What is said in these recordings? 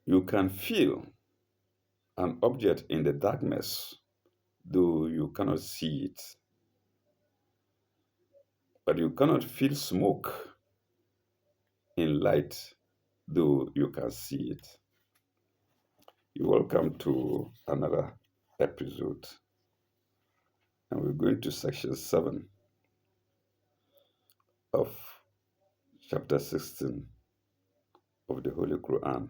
You can feel an object in the darkness, though you cannot see it. But you cannot feel smoke in light, though you can see it. You're welcome to another episode. And we're going to section 7 of chapter 16 of the Holy Quran.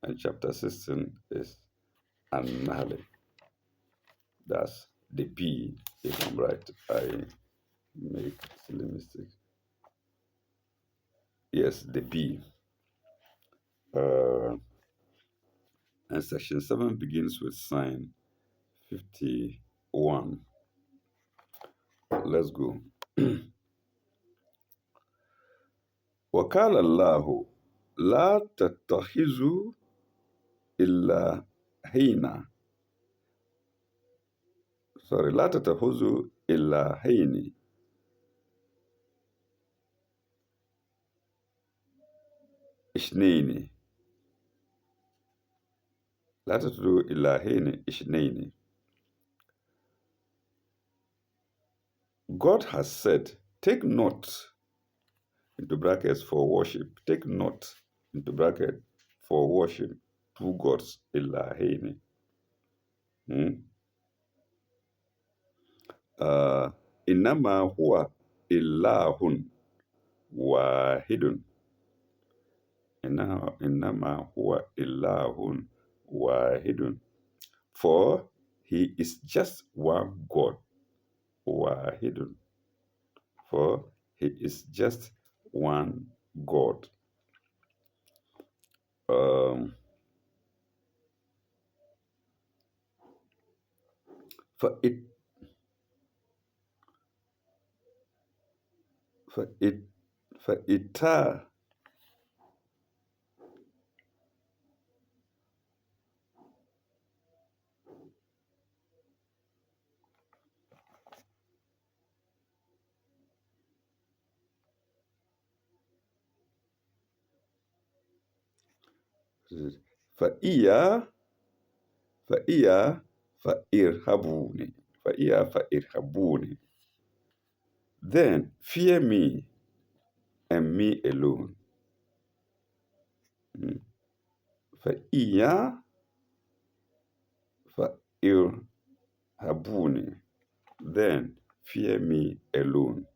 And chapter 16 is An-Nahl. That's the P, if I'm right. I make silly mistake. Yes, the P. And section 7 begins with sign 51. Let's go. وقال الله لا تتخذوا إلا هينا لا تتخذوا إلا هين اثنين لا تتخذوا إلا هين اثنين. God has said, take note, into brackets, for worship. Take note, into bracket, for worship, two gods, Ilahaini. Innama huwa ilahun wahidun. Innama huwa ilahun wahidun. For he is just one God. Wahidun. For he is just one God. For it فإيا فإرهبوني فإرهبوني. Then fear me and me alone. فإيا فإرهبوني. Then fear me alone.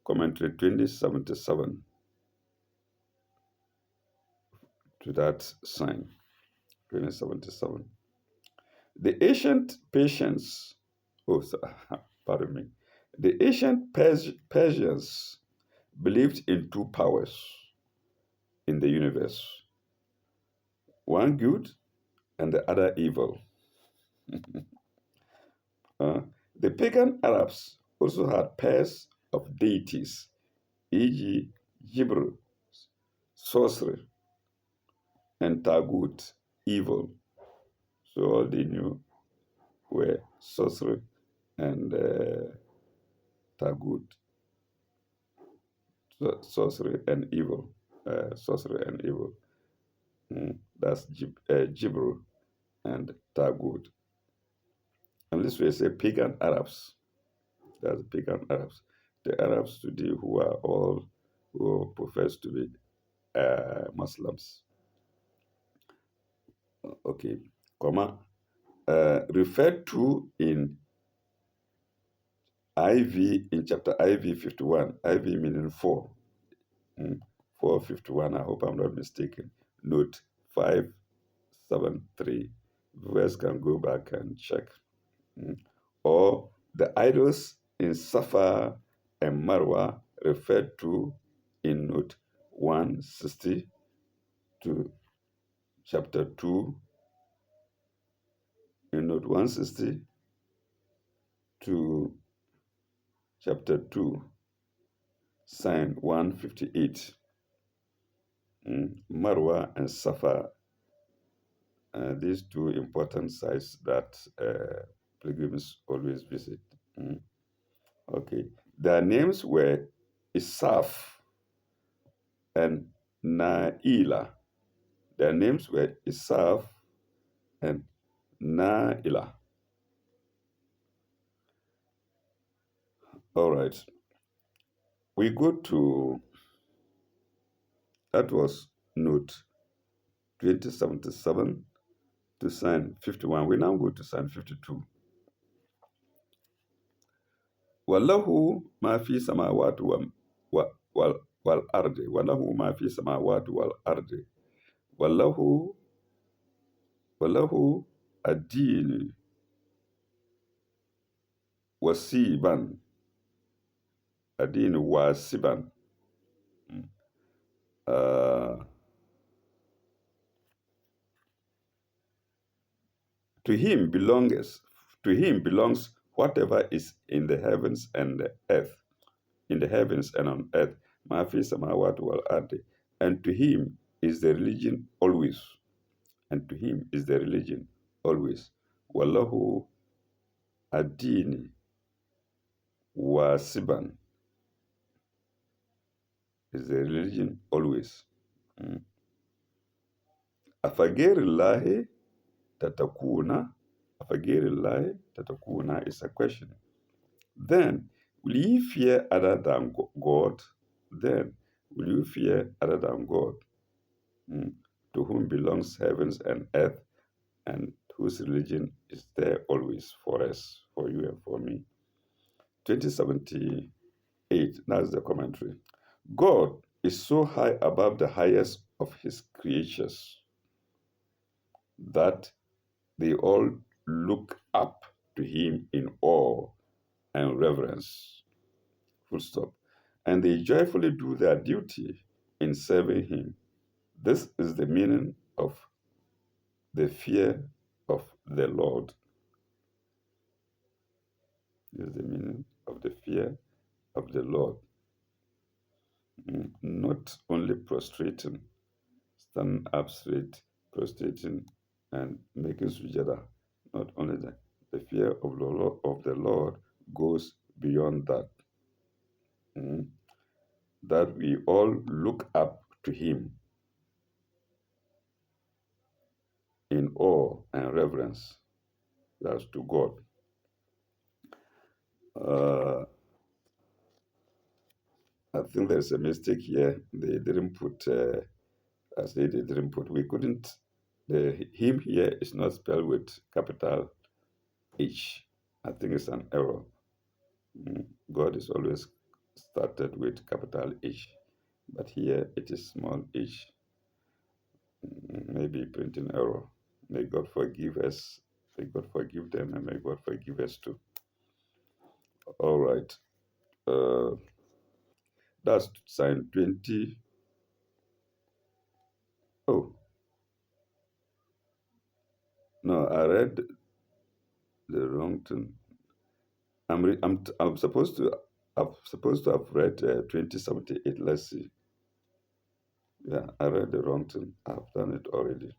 Commentary 2077 to that sign. 2077. The ancient Persians, pardon me, the ancient Persians believed in two powers in the universe, one good and the other evil. The pagan Arabs also had pairs of deities, e.g., Jibr, sorcery, and Tagut, evil. So all they knew were sorcery and Tagut, sorcery and evil. Sorcery and evil. That's Jibru and Tagut. And this way say pagan Arabs. That's pagan Arabs. The Arabs today who profess to be Muslims. Okay, comma. Referred to in IV, in chapter IV 51, IV meaning 4, 451, I hope I'm not mistaken, note 573. Viewers can go back and check. Or the idols in Safa and Marwa referred to in note 160 to chapter 2, in note 160 to chapter 2, sign 158. Marwa and Safa, these two important sites that pilgrims always visit. Okay, their names were Isaf and Naila. Their names were Isaf and Naila. All right. We go to, that was note 2077 to sign 51. We now go to sign 52. وله ما في السماوات والأرض وله ما في السماوات والأرض وله وله الدين وسيبا الدين واسبا. uh, to him belongs whatever is in the heavens and the earth, in the heavens and on earth, ma fi samawati wal ardi, and to him is the religion always, and to him is the religion always. Wallahu adini wasiban, is the religion always. Afagerillahi tatakuna, afagerillahi tatakuna is a question. Then will ye fear other than God? Then will you fear other than God, to whom belongs heavens and earth, and whose religion is there always for us, for you and for me. 2078, that's the commentary. God is so high above the highest of his creatures that they all look up to him in awe and reverence. Full stop. And they joyfully do their duty in serving him. This is the meaning of the fear of the Lord. This is the meaning of the fear of the Lord. Not only prostrating, standing up straight, prostrating, and making sujada. Not only that, the fear of the Lord goes beyond that. That we all look up to him in awe and reverence. That's to God. I think there's a mistake here. They didn't put, as they didn't put, we couldn't, the him here is not spelled with capital H. I think it's an error. God is always started with capital H, but here it is small h. Maybe printing error. May God forgive us. May God forgive them, and may God forgive us too. All right. Uh, that's sign 20. Oh, no, I read the wrong thing. I'm supposed to have read 2078. Let's see. Yeah, I read the wrong thing. I've done it already.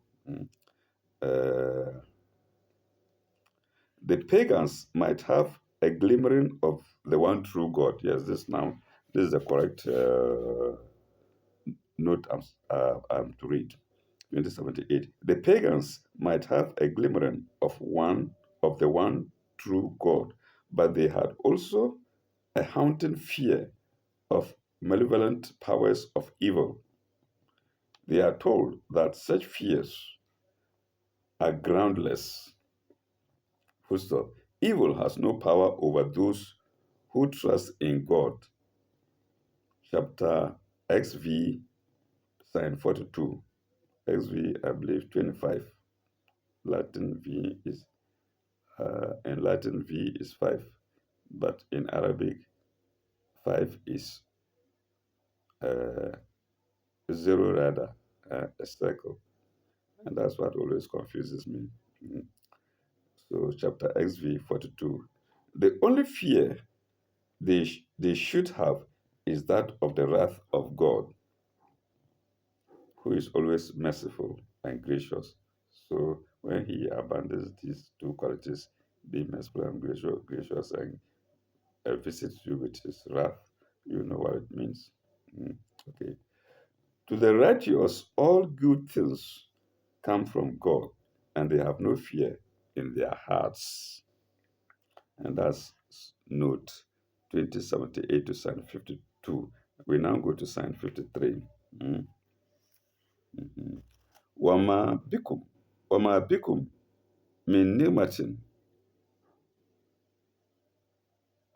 Uh, the pagans might have a glimmering of the one true God. Yes, this is the correct note I'm to read. 2078. The pagans might have a glimmering of the one true God, but they had also a haunting fear of malevolent powers of evil. They are told that such fears are groundless. Full stop. Evil has no power over those who trust in God. Chapter XV, sign 42. XV, I believe, 25. Latin V is in Latin V is 5, but in Arabic 5 is uh, 0 rather, a circle, and that's what always confuses me. So chapter XV 42. The only fear they should have is that of the wrath of God, who is always merciful and gracious. So when he abandons these two qualities, being merciful and gracious and visits you with his wrath, you know what it means. Okay. To the righteous, all good things come from God, and they have no fear in their hearts. And that's note 2078 to Psalm 52. We now go to Psalm 53. Mm, mhm. Wama bikum, wama bikum min ni'matin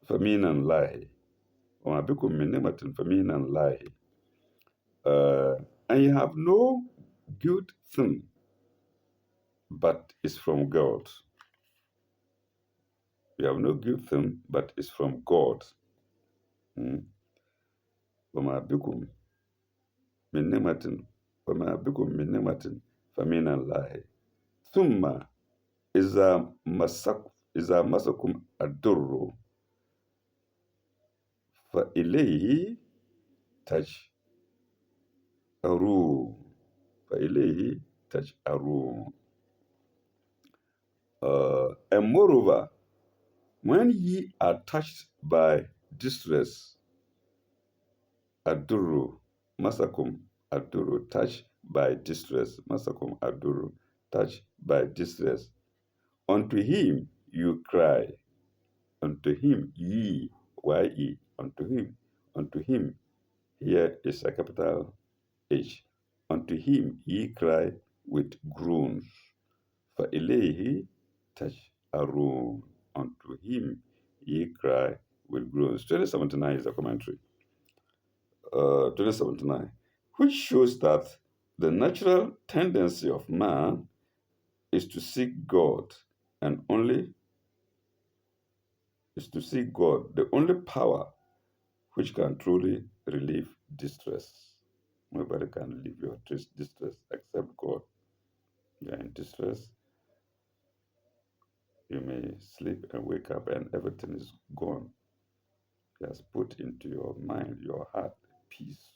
faminan lahi. Wama bikum min ni'matin faminan lahi. And you have no good thing, but it's from God. You have no good thing, but it's from God. Mm. وما بكم من نعمة وما بكم من نعمة فمن الله ثم إذا مسكم الضر فإليه تجأرون فإليه تجأرون. And moreover, when ye are touched by distress, aduru, masakum aduru, touched by distress, masakum aduru, touched by distress, unto him you cry, unto him ye, ye, unto him, here is a capital H, unto him ye cry with groans, for ilayhi taj'arun, unto him ye cry with groans. 2079 is a commentary. 2079, which shows that the natural tendency of man is to seek God and only is to seek God, the only power which can truly relieve distress. Nobody can relieve your distress except God. You are in distress, you may sleep and wake up and everything is gone. He has put into your mind, your heart, peace.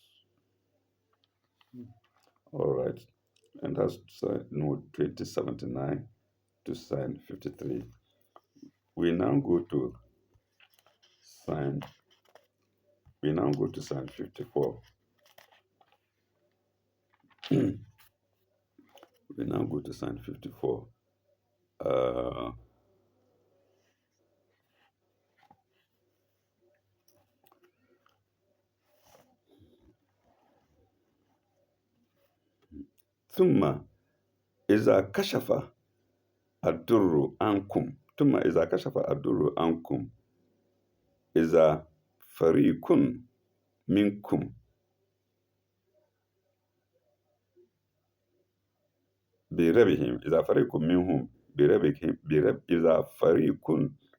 All right. And that's note 2079 to sign 53. We now go to sign, we now go to sign 54. We now go to sign 54. ثم إذا كشف الضر عنكم ثم إذا كشف الضر عنكم إذا فريق منكم بربهم إذا فريق منهم بربهم إذا فريق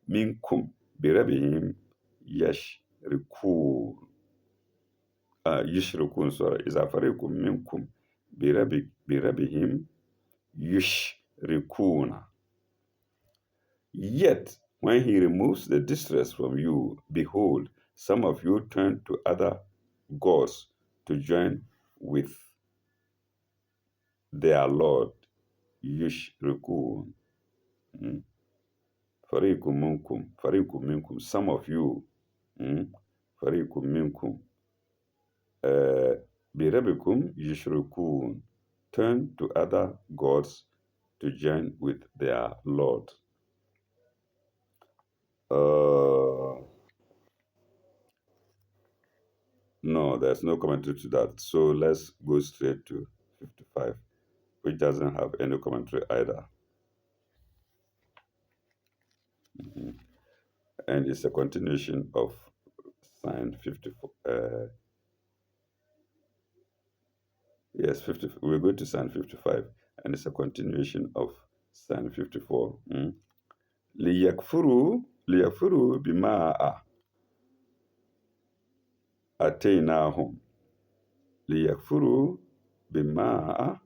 منكم بربهم يشركون يشركون sorry إذا فريق منكم بربهم يشركون. Yet, when he removes the distress from you, behold, some of you turn to other gods to join with their Lord. Yushrikun. Fariqum minkum, some of you. Fariqum minkum. Birabikum yushrikun. Turn to other gods to join with their Lord. No, there's no commentary to that. So let's go straight to 55, which doesn't have any commentary either. And it's a continuation of sign 54. Yes, 50. We're going to sign 55, and it's a continuation of sign 54. ليكفروا بما أتيناهم ليكفروا بما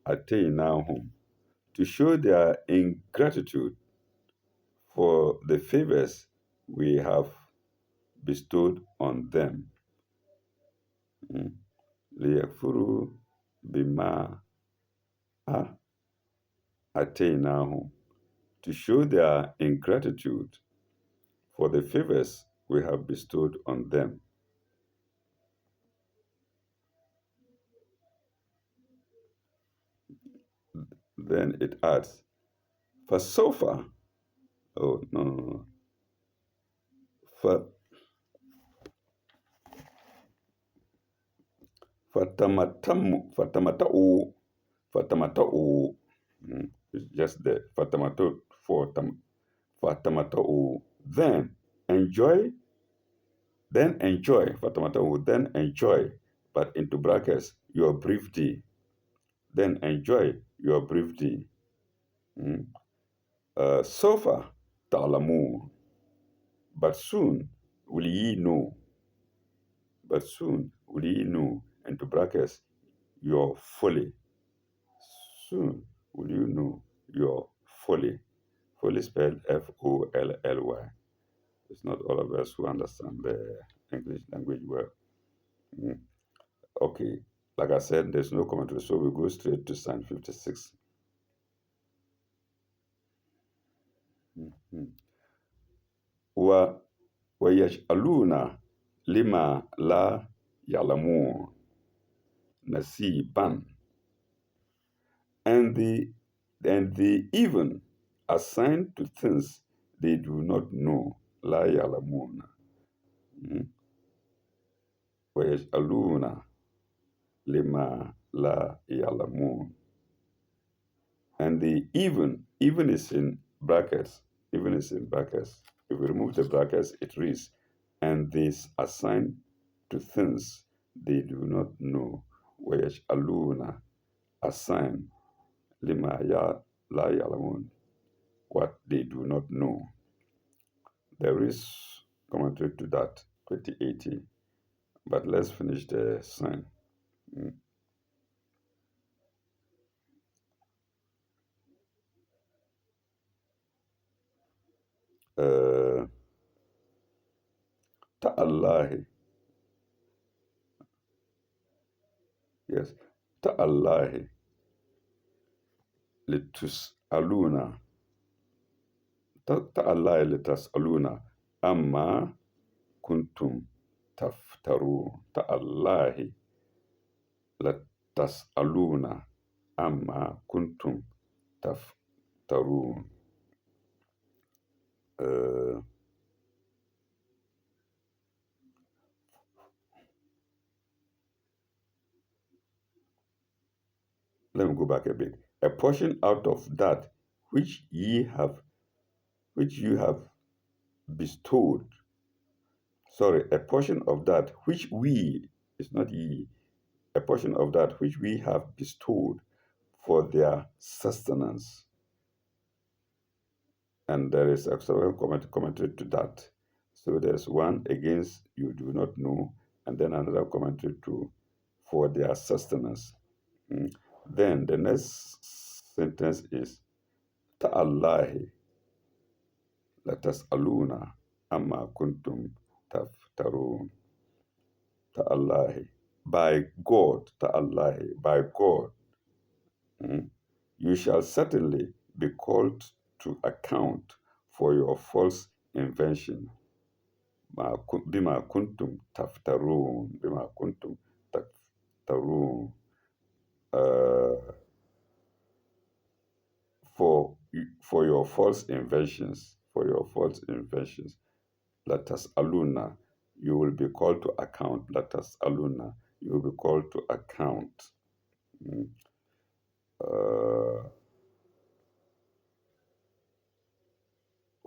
أتيناهم, to show their ingratitude for the favors we have bestowed on them. ليكفروا بما أتيناهم, to show their ingratitude for the favors we have bestowed on them. Then it adds, for so far, oh, no, no, no. For, fatamata'u, fatamata'u. It's just the fatamato for fatamata'u. Enjoy, then enjoy, fatamata'u, then enjoy, but into brackets, your brief day. Then enjoy your brief day. Mm. Sofa ta'lamu, but soon will ye know. But soon will ye know, into brackets, your folly. Soon will you know your folly. Folly spelled Folly. It's not all of us who understand the English language well. Mm. Okay, like I said, there's no commentary, so we go straight to sign 56. Mhm. Wa ويجعلون لما لا يعلمون nasiban, and they even assign to things they do not know, la yalamuna. ويجعلون لما لا يعلمون, and they even is in brackets, even is in brackets. If we remove the brackets, it reads, and they assign to things they do not know. ويجعلون, assign, lima ya la yalamun, what they do not know. There is commentary to that, 2080, but let's finish the sign. Mm. Uh, Ta'allahi, yes, Ta'allahi, litus aluna, Ta'allahi litus aluna, amma kuntum taftaru. Ta'allahi litus aluna, amma kuntum taftaru. Uh, Let me go back a bit. A portion out of that which you have bestowed. Sorry, a portion of that which we, it's not ye, a portion of that which we have bestowed for their sustenance. And there is a several commentary to that. So there's one against you do not know, and then another commentary to for their sustenance. Mm. Then the next sentence is Ta'allahi latas'aluna amma kuntum taftarun. Ta'allahi, by God, ta'allahi, by God, mm, you shall certainly be called to account for your false invention. Bima kuntum taftarun, bima kuntum taftarun. Uh, for your false inventions, for your false inventions. Let us aluna, you will be called to account. Let us aluna, you will be called to account. Mm. Uh,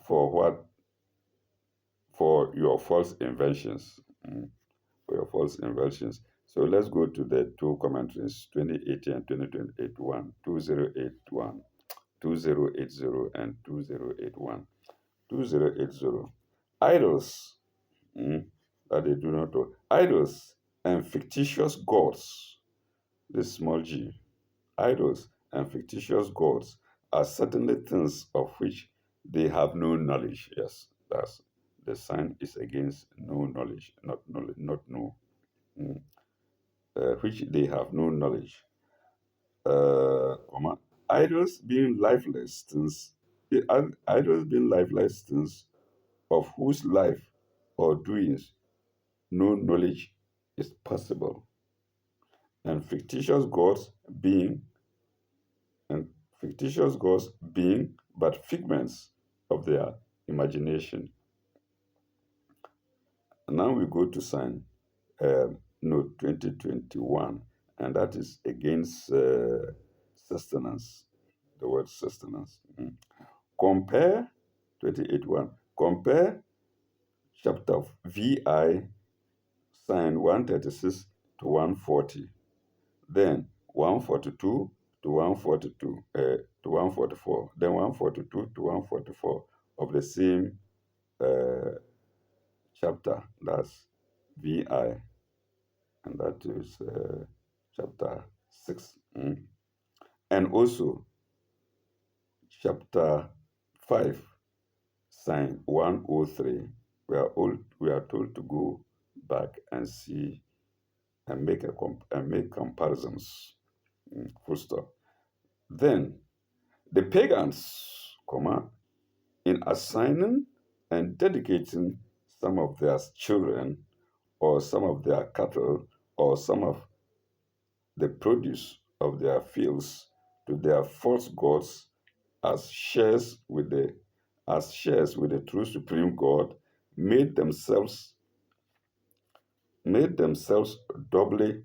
for what? For your false inventions. Mm. For your false inventions. So let's go to the two commentaries, 2080 and 2081, 2081, 2080 and 2081. 2080. Idols, that they do not know. Idols and fictitious gods, this small g, idols and fictitious gods are certainly things of which they have no knowledge. Yes, that's the sign is against no knowledge, not knowledge, not know, mm, which they have no knowledge. Comma, idols being lifeless things, idols being lifeless things of whose life or doings no knowledge is possible, and fictitious gods being and fictitious gods being but figments of their imagination. Now we go to sign note 2021, and that is against sustenance, the word sustenance. Compare 28:1. Compare chapter VI, sign 136 to 140. Then 142 to 142 to 144. Then 142 to 144 of the same chapter. That's VI, and that is chapter 6. And also chapter 5, sign 103. We are told to go back and see and make comparisons. Full stop. Then the pagans, in assigning and dedicating some of their children or some of their cattle or some of the produce of their fields to their false gods as shares with the true supreme God, made themselves made themselves doubly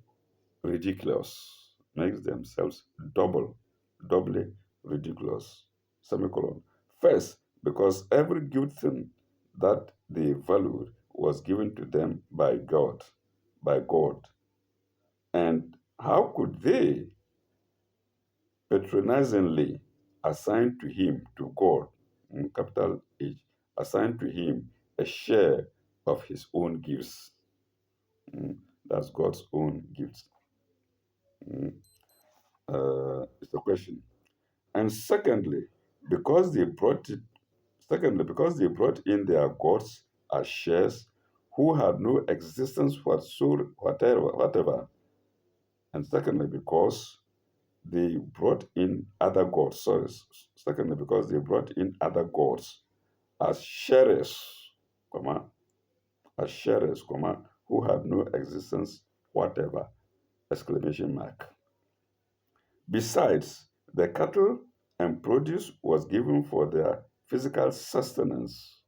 ridiculous. Makes themselves doubly ridiculous. Semicolon. First, because every good thing that they valued was given to them by God. And how could they patronizingly assign to him, to God, capital H, assign to him a share of his own gifts? That's God's own gifts. Mm, it's a question. And because they brought it, because they brought in their gods as shares who had no existence whatever. And secondly, because they brought in other gods. Sorry. Secondly, because they brought in other gods as sharers, comma, who had no existence whatever. Exclamation mark. Besides, the cattle and produce was given for their physical sustenance,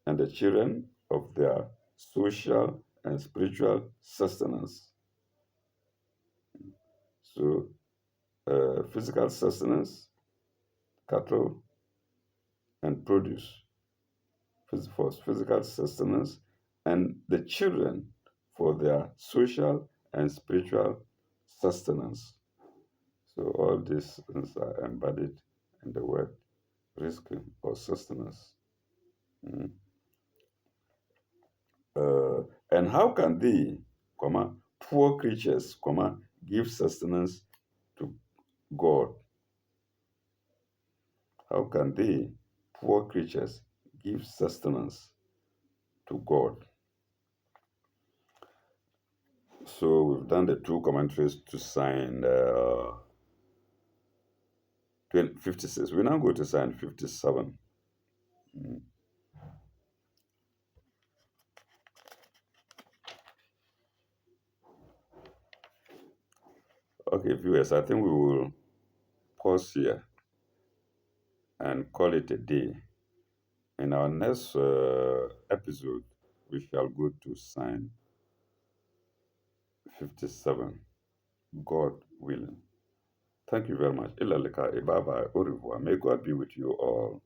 and the children of their social and spiritual sustenance. So, physical sustenance, cattle, and produce for physical sustenance, and the children for their social and spiritual sustenance. So all these things are embodied in the word risking or sustenance. Mm. And how can they, poor creatures, give sustenance to God? How can they, poor creatures, give sustenance to God? So we've done the two commentaries to sign 56. We now go to sign 57. Mm. Okay, viewers, I think we will pause here and call it a day. In our next episode, we shall go to sign 57, God willing. Thank you very much. Ilalika, bye bye, au revoir. May God be with you all.